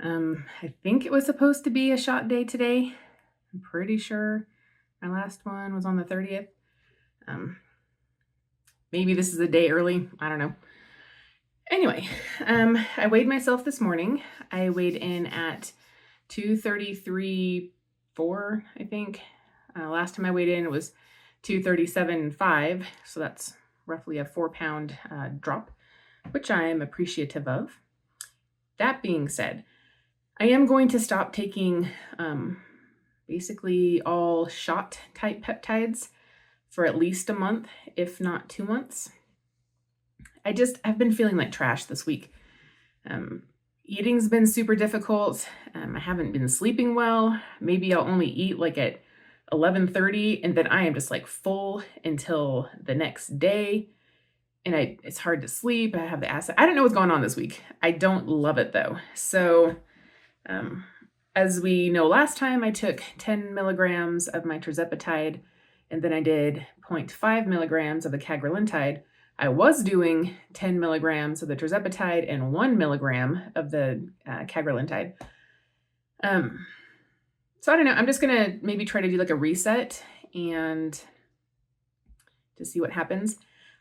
I think it was supposed to be a shot day today. I'm pretty sure my last one was on the 30th. Um, Maybe this is a day early. I don't know. Anyway, I weighed myself this morning. I weighed in at 233.4, I think. Last time I weighed in, it was 237.5. So that's roughly a 4 pound drop, which I am appreciative of. That being said, I am going to stop taking basically all shot type peptides for at least a month, if not 2 months. I've been feeling like trash this week. Eating's been super difficult. I haven't been sleeping well. Maybe I'll only eat like at 11:30, and then I am just like full until the next day. And it's hard to sleep. I have the acid. I don't know what's going on this week. I don't love it though. So, as we know, last time I took 10 milligrams of my Tirzepatide, and then I did 0.5 milligrams of the Cagrilintide. I was doing 10 milligrams of the Tirzepatide and 1 milligram of the Cagrilintide. So I don't know. I'm just going to maybe try to do like a reset and to see what happens.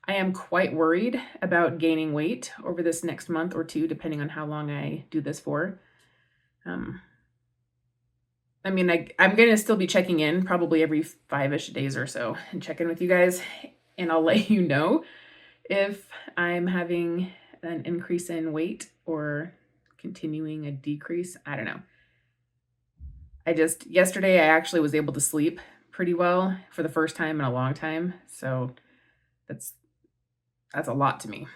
I am quite worried about gaining weight over this next month or two, depending on how long I do this for. I'm going to still be checking in probably every 5-ish days or so and check in with you guys. And I'll let you know if I'm having an increase in weight or continuing a decrease. I don't know. Yesterday I actually was able to sleep pretty well for the first time in a long time. So that's a lot to me.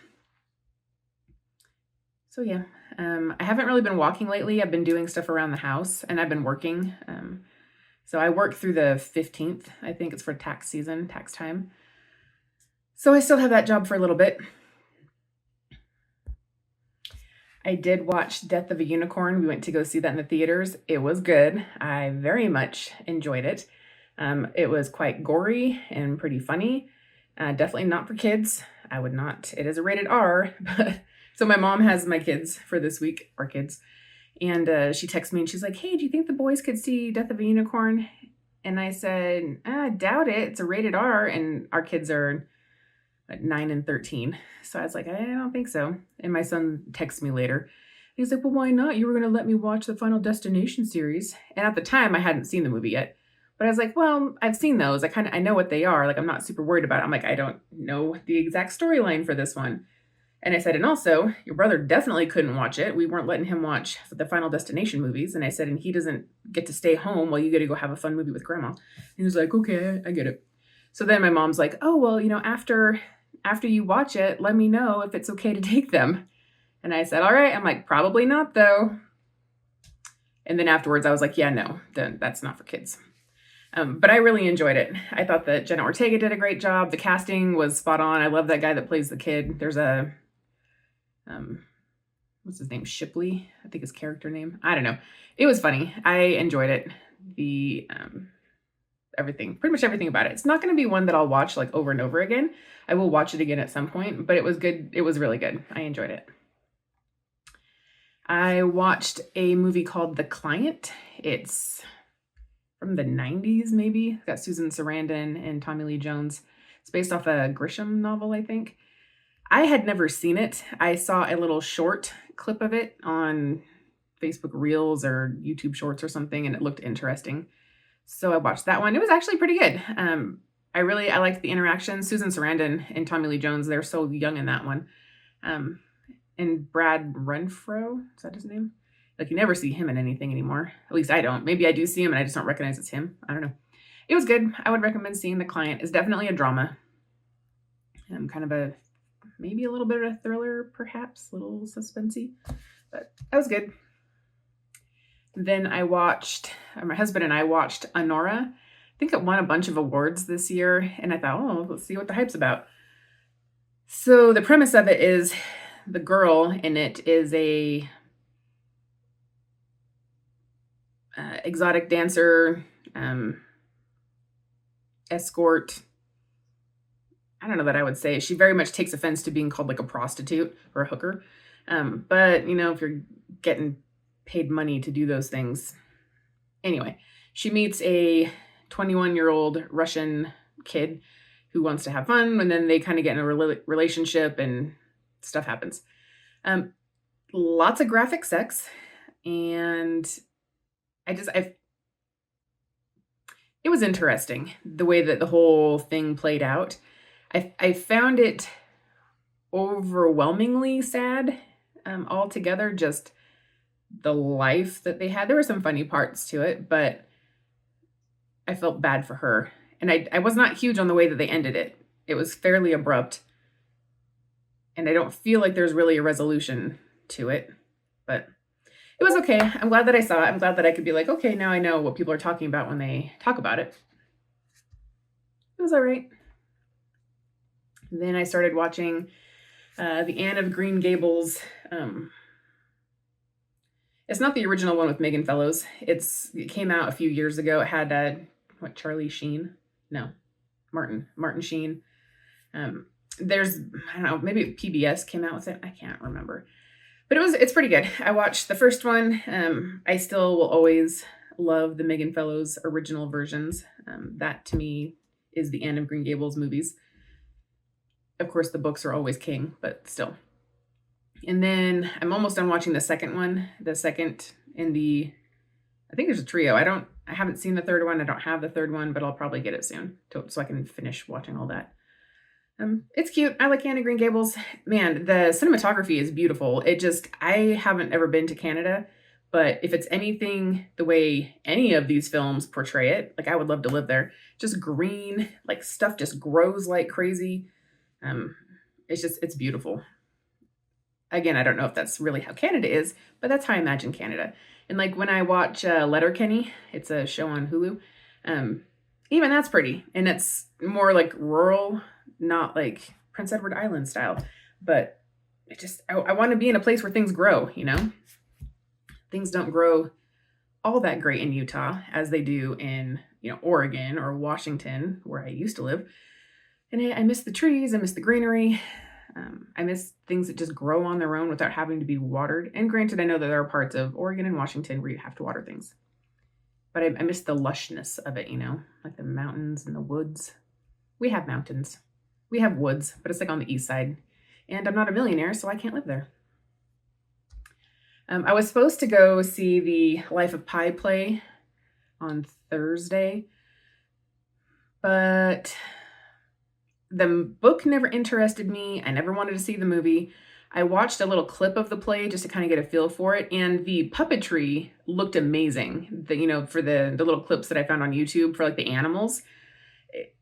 So yeah, I haven't really been walking lately. I've been doing stuff around the house and I've been working. So I work through the 15th. I think it's for tax season, tax time. So I still have that job for a little bit. I did watch Death of a Unicorn. We went to go see that in the theaters. It was good. I very much enjoyed it. It was quite gory and pretty funny. Definitely not for kids. I would not. It is a rated R. But so my mom has my kids for this week, our kids. And she texted me and she's like, hey, do you think the boys could see Death of a Unicorn? And I said, I doubt it. It's a rated R. And our kids are 9 and 13. So I was like, I don't think so. And my son texted me later. He's like, well, why not? You were going to let me watch the Final Destination series. And at the time, I hadn't seen the movie yet. But I was like, well, I've seen those. I know what they are. Like, I'm not super worried about it. I'm like, I don't know the exact storyline for this one. And I said, and also, your brother definitely couldn't watch it. We weren't letting him watch the Final Destination movies. And I said, and he doesn't get to stay home while you get to go have a fun movie with grandma. And he was like, okay, I get it. So then my mom's like, oh, well, after you watch it, let me know if it's okay to take them. And I said, all right. I'm like, probably not though. And then afterwards I was like, yeah, no, that's not for kids. But I really enjoyed it. I thought that Jenna Ortega did a great job. The casting was spot on. I love that guy that plays the kid. There's a, what's his name? Shipley, I think his character name. I don't know. It was funny. I enjoyed it. Pretty much everything about it. It's not going to be one that I'll watch like over and over again. I will watch it again at some point, but it was good. It was really good. I enjoyed it. I watched a movie called The Client. It's from the 90s, maybe. It's got Susan Sarandon and Tommy Lee Jones. It's based off a Grisham novel, I think. I had never seen it. I saw a little short clip of it on Facebook Reels or YouTube Shorts or something, and it looked interesting. So I watched that one. It was actually pretty good. I liked the interaction. Susan Sarandon and Tommy Lee Jones, they're so young in that one. And Brad Renfro, is that his name? Like, you never see him in anything anymore. At least I don't. Maybe I do see him and I just don't recognize it's him. I don't know. It was good. I would recommend seeing The Client. It's definitely a drama. Kind of maybe a little bit of a thriller, perhaps. A little suspensey. But that was good. Then my husband and I watched Anora. I think it won a bunch of awards this year. And I thought, oh, let's see what the hype's about. So the premise of it is the girl in it is a exotic dancer, escort. I don't know that I would say. She very much takes offense to being called like a prostitute or a hooker. But if you're getting paid money to do those things. Anyway, she meets a 21-year-old Russian kid who wants to have fun, and then they kind of get in a relationship and stuff happens. Lots of graphic sex, and it was interesting the way that the whole thing played out. I found it overwhelmingly sad altogether, just the life that they had. There were some funny parts to it, but I felt bad for her. And I was not huge on the way that they ended it. It was fairly abrupt. And I don't feel like there's really a resolution to it. But it was okay. I'm glad that I saw it. I'm glad that I could be like, okay, now I know what people are talking about when they talk about it. It was all right. Then I started watching the Anne of Green Gables. It's not the original one with Megan Fellows. It came out a few years ago. It had Charlie Sheen? No, Martin Sheen. There's, I don't know, maybe PBS came out with it. I can't remember, but it's pretty good. I watched the first one. I still will always love the Megan Fellows original versions. That to me is the Anne of Green Gables movies. Of course, the books are always king, but still. And then I'm almost done watching the second one. The second in the, I think there's a trio. I haven't seen the third one. I don't have the third one, but I'll probably get it soon so I can finish watching all that. It's cute. I like Anne of Green Gables. Man, the cinematography is beautiful. I haven't ever been to Canada, but if it's anything the way any of these films portray it, like I would love to live there. Just green, like stuff just grows like crazy. It's beautiful. Again, I don't know if that's really how Canada is, but that's how I imagine Canada. And like when I watch Letterkenny, it's a show on Hulu. Even that's pretty, and it's more like rural, not like Prince Edward Island style. But I want to be in a place where things grow. Things don't grow all that great in Utah as they do in Oregon or Washington, where I used to live. And I miss the trees. I miss the greenery. I miss things that just grow on their own without having to be watered. And granted, I know that there are parts of Oregon and Washington where you have to water things. But I miss the lushness of it, like the mountains and the woods. We have mountains. We have woods, but it's like on the east side. And I'm not a millionaire, so I can't live there. I was supposed to go see the Life of Pi play on Thursday, but the book never interested me. I never wanted to see the movie. I watched a little clip of the play just to kind of get a feel for it, and the puppetry looked amazing. For the little clips that I found on YouTube for like the animals,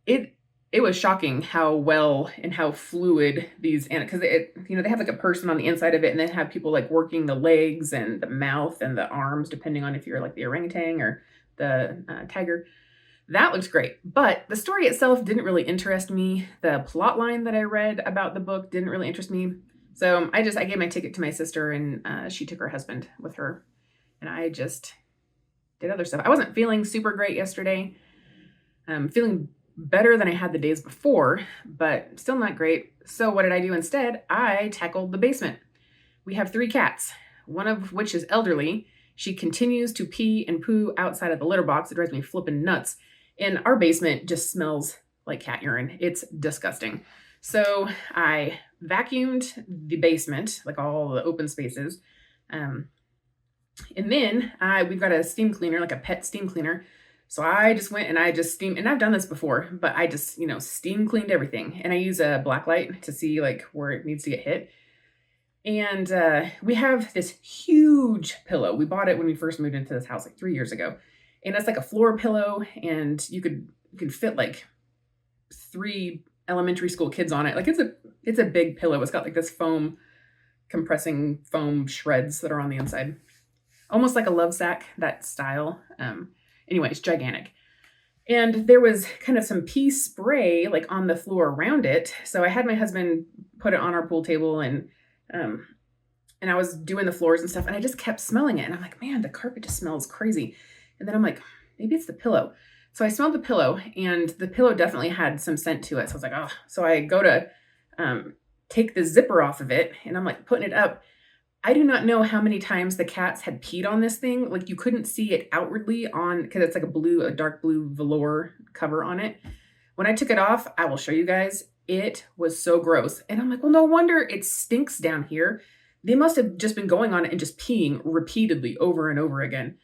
it was shocking how well and how fluid these because they have like a person on the inside of it, and then have people like working the legs and the mouth and the arms, depending on if you're like the orangutan or the tiger. That looks great, but the story itself didn't really interest me. The plot line that I read about the book didn't really interest me. So I gave my ticket to my sister, and she took her husband with her, and I just did other stuff. I wasn't feeling super great yesterday. Feeling better than I had the days before, but still not great. So what did I do instead? I tackled the basement. We have 3 cats, one of which is elderly. She continues to pee and poo outside of the litter box. It drives me flipping nuts. And our basement just smells like cat urine. It's disgusting. So I vacuumed the basement, like all the open spaces. And then we've got a steam cleaner, like a pet steam cleaner. So I just went and I just steamed, and I've done this before, but I just, steam cleaned everything. And I use a black light to see like where it needs to get hit. And we have this huge pillow. We bought it when we first moved into this house like 3 years ago. And it's like a floor pillow, and you could fit like 3 elementary school kids on it. Like it's a big pillow. It's got like this compressing foam shreds that are on the inside. Almost like a love sack, that style. Anyway, it's gigantic. And there was kind of some pea spray like on the floor around it. So I had my husband put it on our pool table, and I was doing the floors and stuff, and I just kept smelling it. And I'm like, man, the carpet just smells crazy. And then I'm like, maybe it's the pillow. So I smelled the pillow, and the pillow definitely had some scent to it. So I was like, oh, so I go to take the zipper off of it, and I'm like putting it up. I do not know how many times the cats had peed on this thing. Like you couldn't see it outwardly on because it's like a dark blue velour cover on it. When I took it off, I will show you guys. It was so gross. And I'm like, well, no wonder it stinks down here. They must have just been going on it and just peeing repeatedly over and over again.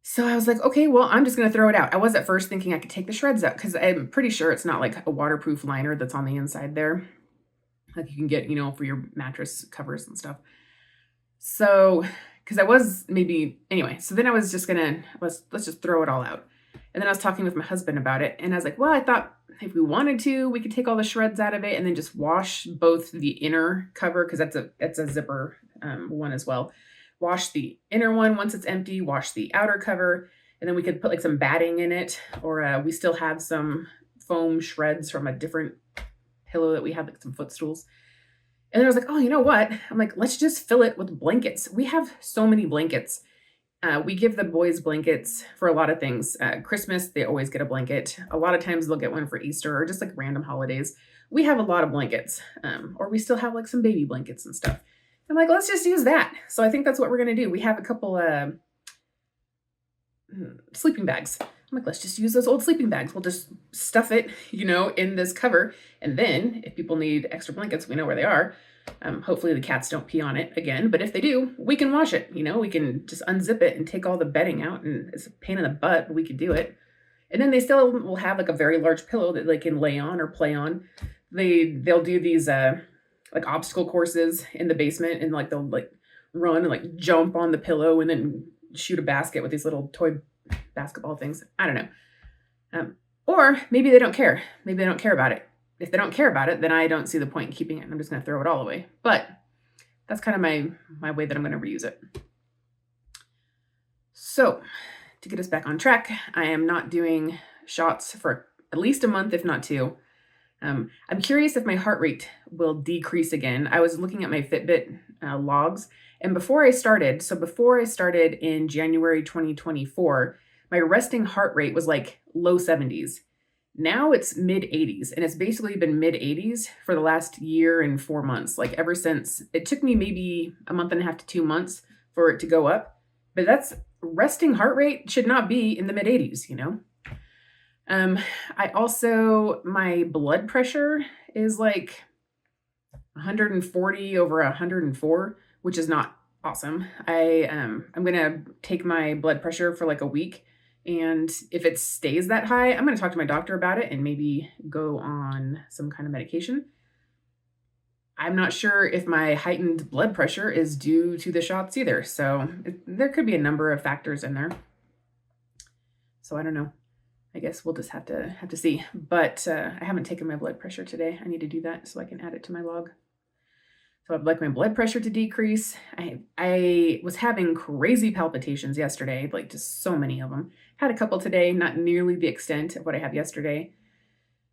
So I was like, okay, well, I'm just going to throw it out. I was at first thinking I could take the shreds out because I'm pretty sure it's not like a waterproof liner that's on the inside there. Like you can get, for your mattress covers and stuff. So, because I was anyway, so then I was just let's just throw it all out. And then I was talking with my husband about it, and I was like, well, I thought if we wanted to, we could take all the shreds out of it and then just wash both the inner cover, because that's a zipper one as well. Wash the inner one once it's empty, wash the outer cover, and then we could put like some batting in it, or we still have some foam shreds from a different pillow that we have, like some footstools. And then I was like, oh, you know what? I'm like, let's just fill it with blankets. We have so many blankets. We give the boys blankets for a lot of things. Christmas, they always get a blanket. A lot of times they'll get one for Easter or just like random holidays. We have a lot of blankets, or we still have like some baby blankets and stuff. I'm like, let's just use that. So I think that's what we're going to do. We have a couple sleeping bags. I'm like, let's just use those old sleeping bags. We'll just stuff it, in this cover. And then if people need extra blankets, we know where they are. Hopefully the cats don't pee on it again, but if they do, we can wash it. We can just unzip it and take all the bedding out, and it's a pain in the butt, but we could do it. And then they still will have like a very large pillow that they can lay on or play on. They'll do these like obstacle courses in the basement, and like they'll like run and like jump on the pillow and then shoot a basket with these little toy basketball things. I don't know. Or maybe they don't care. Maybe they don't care about it. If they don't care about it, then I don't see the point in keeping it. I'm just going to throw it all away. But that's kind of my way that I'm going to reuse it. So to get us back on track, I am not doing shots for at least a month, if not 2. I'm curious if my heart rate will decrease again. I was looking at my Fitbit logs, and before I started in January 2024, my resting heart rate was like low 70s. Now it's mid 80s, and it's basically been mid 80s for the last year and 4 months. Like ever since, it took me maybe a month and a half to 2 months for it to go up, but that's resting heart rate should not be in the mid 80s, I also, my blood pressure is like 140 over 104, which is not awesome. I'm going to take my blood pressure for like a week. And if it stays that high, I'm going to talk to my doctor about it and maybe go on some kind of medication. I'm not sure if my heightened blood pressure is due to the shots either. So there could be a number of factors in there. So I don't know. I guess we'll just have to see. But I haven't taken my blood pressure today. I need to do that so I can add it to my log. So I'd like my blood pressure to decrease. I was having crazy palpitations yesterday, like just so many of them. Had a couple today, not nearly the extent of what I had yesterday.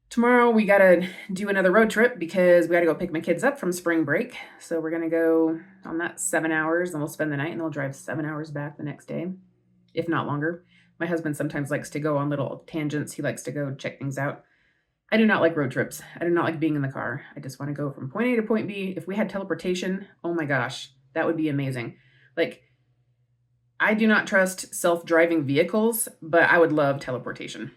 Tomorrow we gotta do another road trip because we gotta go pick my kids up from spring break. So we're gonna go on that 7 hours, and we'll spend the night, and they'll drive 7 hours back the next day, if not longer. My husband sometimes likes to go on little tangents. He likes to go check things out. I do not like road trips. I do not like being in the car. I just want to go from point A to point B. If we had teleportation, oh my gosh, that would be amazing. Like, I do not trust self-driving vehicles, but I would love teleportation.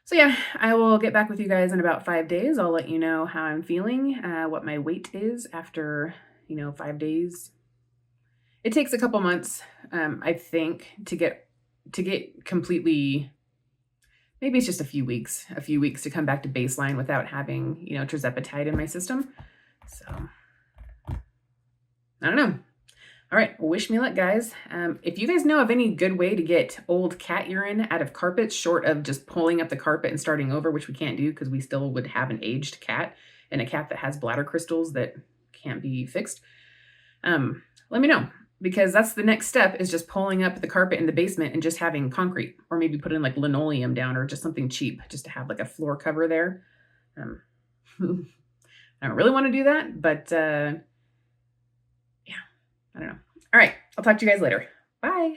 So yeah, I will get back with you guys in about 5 days. I'll let you know how I'm feeling, what my weight is after, 5 days. It takes a couple months, I think, to get completely. Maybe it's just a few weeks to come back to baseline without having, Tirzepatide in my system. So, I don't know. All right. Well, wish me luck, guys. If you guys know of any good way to get old cat urine out of carpets, short of just pulling up the carpet and starting over, which we can't do because we still would have an aged cat and a cat that has bladder crystals that can't be fixed, let me know. Because that's the next step, is just pulling up the carpet in the basement and just having concrete, or maybe putting like linoleum down, or just something cheap just to have like a floor cover there. I don't really want to do that, but yeah, I don't know. All right. I'll talk to you guys later. Bye.